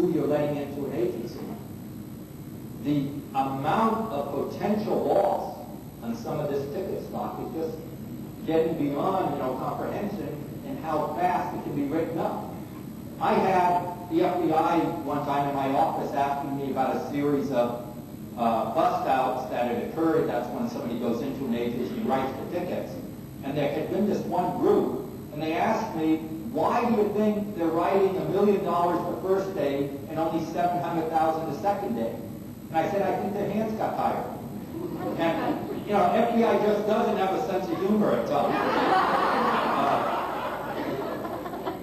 who you're letting into an agency. The amount of potential loss on some of this ticket stock is just getting beyond, comprehension and how fast it can be written up. I had the FBI one time in my office asking me about a series of bust outs that had occurred. That's when somebody goes into an agency and writes the tickets. And there had been this one group, and they asked me, why do you think they're writing $1 million the first day and only $700,000 the second day? And I said, I think their hands got tired. And, FBI just doesn't have a sense of humor at times.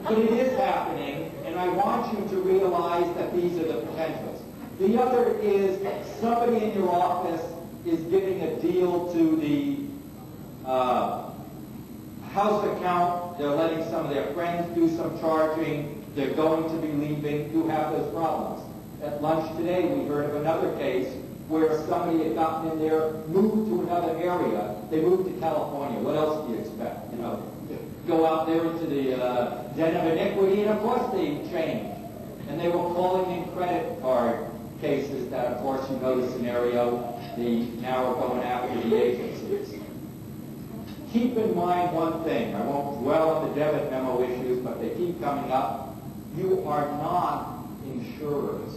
But it is happening, and I want you to realize that these are the potentials. The other is somebody in your office is giving a deal to the house account. They're letting some of their friends do some charging. They're going to be leaving. You have those problems. At lunch today, we heard of another case where somebody had gotten in there, moved to another area. They moved to California. What else do you expect? Go out there into the den of iniquity, and of course they change. And they were calling in credit card cases that, of course, you know the scenario. Now we're going after the agencies. Keep in mind one thing. I won't dwell on the debit memo issues, but they keep coming up. You are not insurers.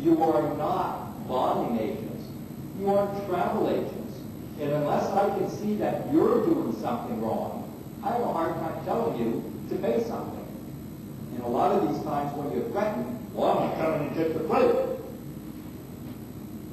You are not bonding agents. You are travel agents. And unless I can see that you're doing something wrong, I have a hard time telling you to pay something. And a lot of these times when you're threatened, well, I'm going to come in and get the plate.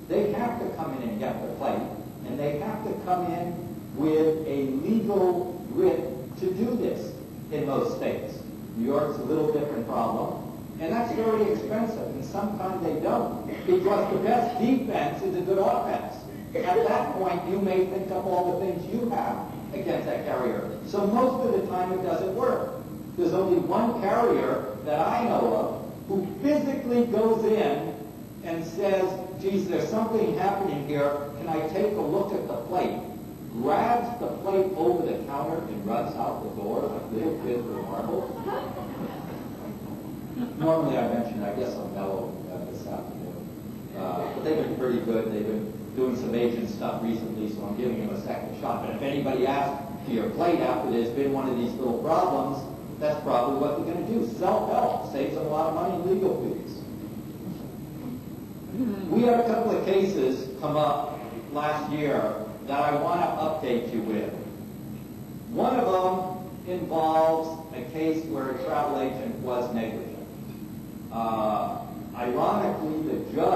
They have to come in and get the plate, and they have to come in with a legal writ to do this in most states. New York's a little different problem, and that's very expensive, and sometimes they don't, because the best defense is a good offense. At that point, you may think up all the things you have against that carrier. So most of the time it doesn't work. There's only one carrier that I know of who physically goes in and says, geez, there's something happening here. Can I take a look at the plate? Grabs the plate over the counter and runs out the door like little kids with marbles. Normally I mention, I guess I'm mellow this afternoon. But they've been pretty good. They've been doing some agent stuff recently, so I'm giving them a second shot. But if anybody asks for your plate after there's been one of these little problems, that's probably what they're going to do. Self-help saves them a lot of money in legal fees. We had a couple of cases come up last year that I want to update you with. One of them involves a case where a travel agent was negligent. Ironically, the judge